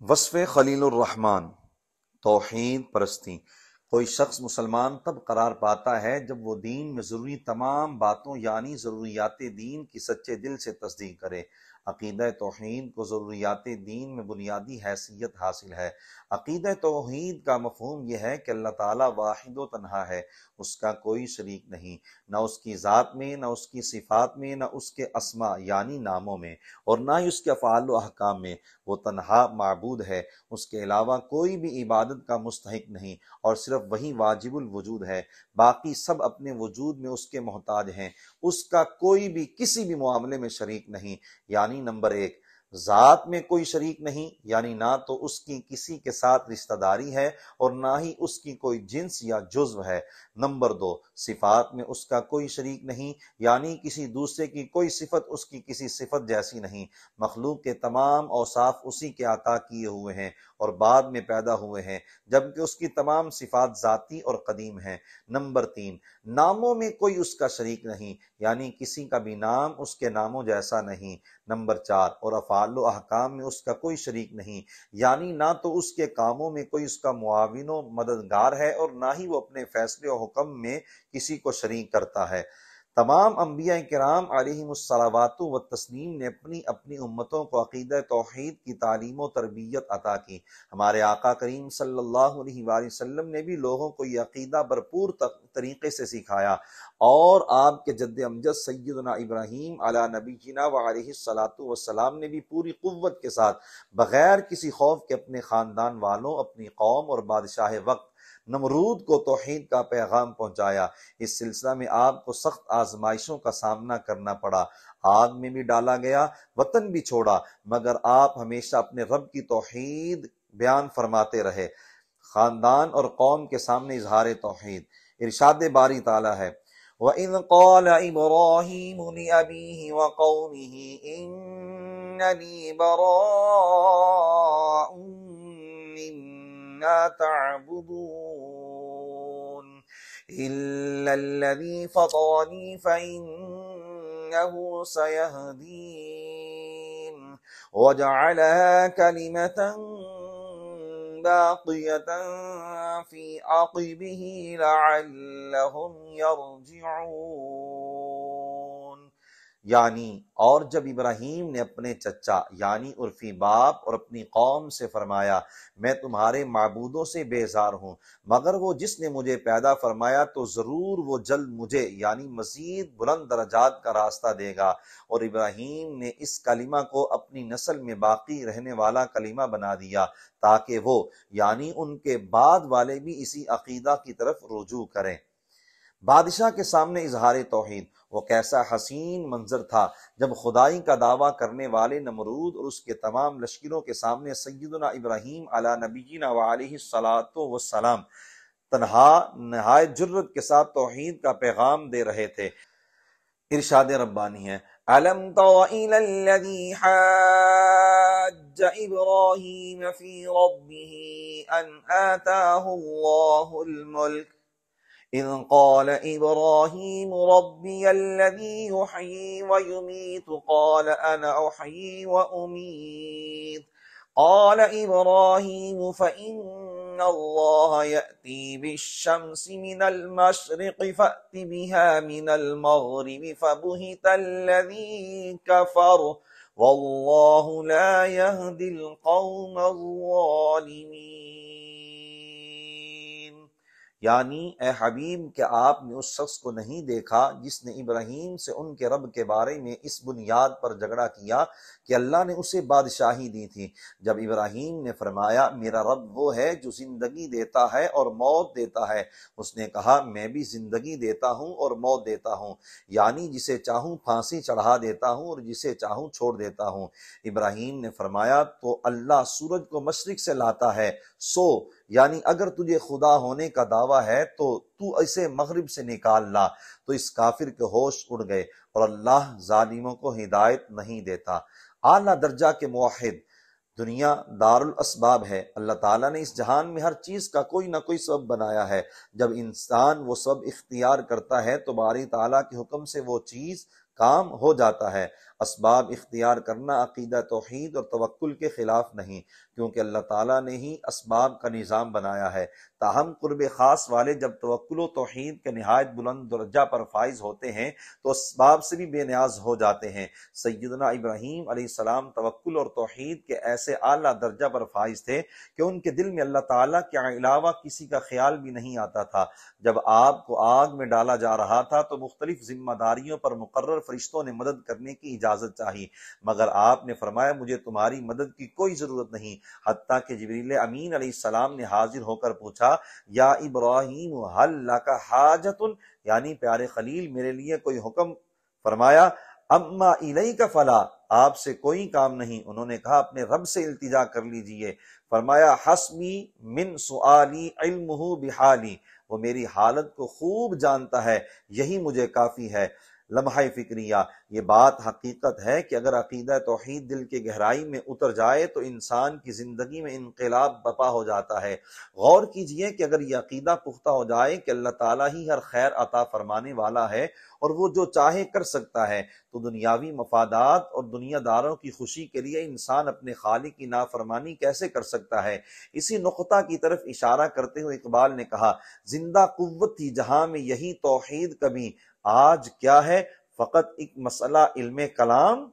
وصف خلیل الرحمن، توحید پرستی۔ کوئی شخص مسلمان تب قرار پاتا ہے جب وہ دین میں ضروری تمام باتوں یعنی ضروریات دین کی سچے دل سے تصدیق کرے۔ عقیدہ توحید کو ضروریات دین میں بنیادی حیثیت حاصل ہے۔ عقیدہ توحید کا مفہوم یہ ہے کہ اللہ تعالیٰ واحد و تنہا ہے، اس کا کوئی شریک نہیں، نہ اس کی ذات میں، نہ اس کی صفات میں، نہ اس کے اسماء یعنی ناموں میں، اور نہ ہی اس کے افعال و احکام میں۔ وہ تنہا معبود ہے، اس کے علاوہ کوئی بھی عبادت کا مستحق نہیں، اور صرف وہی واجب الوجود ہے، باقی سب اپنے وجود میں اس کے محتاج ہیں۔ اس کا کوئی بھی کسی بھی معاملے میں شریک نہیں، یعنی نمبر ایک، ذات میں کوئی شریک نہیں، یعنی نہ تو اس کی کسی کے ساتھ رشتہ داری ہے اور نہ ہی اس کی کوئی جنس یا جزو ہے۔ نمبر دو، صفات میں اس کا کوئی شریک نہیں، یعنی کسی دوسرے کی کوئی صفت اس کی کسی صفت جیسی نہیں۔ مخلوق کے تمام اوصاف اسی کے عطا کیے ہوئے ہیں اور بعد میں پیدا ہوئے ہیں، جبکہ اس کی تمام صفات ذاتی اور قدیم ہیں۔ نمبر تین، ناموں میں کوئی اس کا شریک نہیں، یعنی کسی کا بھی نام اس کے ناموں جیسا نہیں۔ نمبر چار، اور افعال و احکام میں اس کا کوئی شریک نہیں، یعنی نہ تو اس کے کاموں میں کوئی اس کا معاون و مددگار ہے اور نہ ہی وہ اپنے فیصلے و حکم میں کسی کو شریک کرتا ہے۔ تمام انبیاء کرام علیہم الصلوات و تسلیم نے اپنی اپنی امتوں کو عقیدہ توحید کی تعلیم و تربیت عطا کی۔ ہمارے آقا کریم صلی اللہ علیہ وآلہ وسلم نے بھی لوگوں کو یہ عقیدہ بھرپور طریقے سے سکھایا، اور آپ کے جد امجد سیدنا ابراہیم علی نبینا و علیہ الصلوۃ والسلام نے بھی پوری قوت کے ساتھ بغیر کسی خوف کے اپنے خاندان والوں، اپنی قوم اور بادشاہ وقت نمرود کو توحید کا پیغام پہنچایا۔ اس سلسلہ میں آپ کو سخت آزمائشوں کا سامنا کرنا پڑا، آگ میں بھی ڈالا گیا، وطن بھی چھوڑا، مگر آپ ہمیشہ اپنے رب کی توحید بیان فرماتے رہے، خاندان اور قوم کے سامنے اظہار توحید۔ ارشاد باری تعالیٰ ہے، وَإِذْ قَالَ إِبْرَاهِيمُ لِأَبِيهِ وَقَوْمِهِ إِنَّنِي بَرَاءٌ مِّمَّا تَعْبُدُونَ إِلَّا الَّذِي فَطَرَنِي فَإِنَّهُ سَيَهْدِينِ وَجَعَلَهَا كَلِمَةً باقية في عقبه لعلهم يرجعون۔ یعنی اور جب ابراہیم نے اپنے چچا یعنی عرفی باپ اور اپنی قوم سے فرمایا، میں تمہارے معبودوں سے بیزار ہوں، مگر وہ جس نے مجھے پیدا فرمایا تو ضرور وہ جلد مجھے یعنی مزید بلند درجات کا راستہ دے گا، اور ابراہیم نے اس کلمہ کو اپنی نسل میں باقی رہنے والا کلمہ بنا دیا، تاکہ وہ یعنی ان کے بعد والے بھی اسی عقیدہ کی طرف رجوع کریں۔ بادشاہ کے سامنے اظہار توحید، وہ کیسا حسین منظر تھا جب خدائی کا دعویٰ کرنے والے نمرود اور اس کے تمام لشکروں کے سامنے سیدنا ابراہیم علی نبینا و علیہ الصلاۃ والسلام تنہا نہایت جرت کے ساتھ توحید کا پیغام دے رہے تھے۔ ارشاد ربانی ہے، أَلَمْ تَرَ إِلَى الَّذِي حَاجَّ إِبْرَاهِيمَ فِي رَبِّهِ أَنْ آتَاهُ اللَّهُ الْمُلْكَ إِذْ قَالَ إِبْرَاهِيمُ رَبِّيَ الَّذِي يُحْيِي وَيُمِيتُ قَالَ أَنَا أُحْيِي وَأُمِيتُ قَالَ إِبْرَاهِيمُ فَإِنَّ اللَّهَ يَأْتِي بِالشَّمْسِ مِنَ الْمَشْرِقِ فَأْتِ بِهَا مِنَ الْمَغْرِبِ فَبُهِتَ الَّذِي كَفَرَ وَاللَّهُ لَا يَهْدِي الْقَوْمَ الظَّالِمِينَ۔ یعنی اے حبیب کہ آپ نے اس شخص کو نہیں دیکھا جس نے ابراہیم سے ان کے رب کے بارے میں اس بنیاد پر جھگڑا کیا کہ اللہ نے اسے بادشاہی دی تھی۔ جب ابراہیم نے فرمایا میرا رب وہ ہے جو زندگی دیتا ہے اور موت دیتا ہے، اس نے کہا میں بھی زندگی دیتا ہوں اور موت دیتا ہوں، یعنی جسے چاہوں پھانسی چڑھا دیتا ہوں اور جسے چاہوں چھوڑ دیتا ہوں۔ ابراہیم نے فرمایا تو اللہ سورج کو مشرق سے لاتا ہے، سو یعنی اگر تجھے خدا ہونے کا دعویٰ ہے تو اسے مغرب سے نکال لا۔ تو اس کافر کے ہوش اڑ گئے، اور اللہ ظالموں کو ہدایت نہیں دیتا۔ اعلیٰ درجہ کے موحد، دنیا دار الاسباب ہے، اللہ تعالیٰ نے اس جہان میں ہر چیز کا کوئی نہ کوئی سبب بنایا ہے، جب انسان وہ سبب اختیار کرتا ہے تو باری تعالیٰ کے حکم سے وہ چیز کام ہو جاتا ہے۔ اسباب اختیار کرنا عقیدہ توحید اور توکل کے خلاف نہیں، کیونکہ اللہ تعالیٰ نے ہی اسباب کا نظام بنایا ہے۔ تاہم قرب خاص والے جب توکل و توحید کے نہایت بلند درجہ پر فائز ہوتے ہیں تو اسباب سے بھی بے نیاز ہو جاتے ہیں۔ سیدنا ابراہیم علیہ السلام توکل اور توحید کے ایسے اعلیٰ درجہ پر فائز تھے کہ ان کے دل میں اللہ تعالیٰ کے علاوہ کسی کا خیال بھی نہیں آتا تھا۔ جب آپ کو آگ میں ڈالا جا رہا تھا تو مختلف ذمہ داریوں پر مقرر فرشتوں نے مدد کرنے کی اجازت چاہی، مگر آپ نے فرمایا مجھے تمہاری مدد کی کوئی ضرورت نہیں، حتیٰ کہ جبریل امین علیہ السلام نے حاضر ہو کر پوچھا یا ابراہیم حل لک حاجت، یعنی پیارے خلیل میرے لیے کوئی حکم؟ فرمایا اما الیک فلا، آپ سے کوئی کام نہیں۔ انہوں نے کہا اپنے رب سے التجا کر لیجئے۔ فرمایا حسبی من سؤالی علمہ بحالی، وہ میری حالت کو خوب جانتا ہے، یہی مجھے کافی ہے۔ لمحہ فکریہ، یہ بات حقیقت ہے کہ اگر عقیدہ توحید دل کے گہرائی میں اتر جائے تو انسان کی زندگی میں انقلاب برپا ہو جاتا ہے۔ غور کیجئے کہ اگر یہ عقیدہ پختہ ہو جائے کہ اللہ تعالیٰ ہی ہر خیر عطا فرمانے والا ہے اور وہ جو چاہے کر سکتا ہے، تو دنیاوی مفادات اور دنیا داروں کی خوشی کے لیے انسان اپنے خالق کی نافرمانی کیسے کر سکتا ہے؟ اسی نقطہ کی طرف اشارہ کرتے ہوئے اقبال نے کہا زندہ قوت تھی جہاں میں یہی توحید کبھی، آج کیا ہے فقط ایک مسئلہ علم کلام،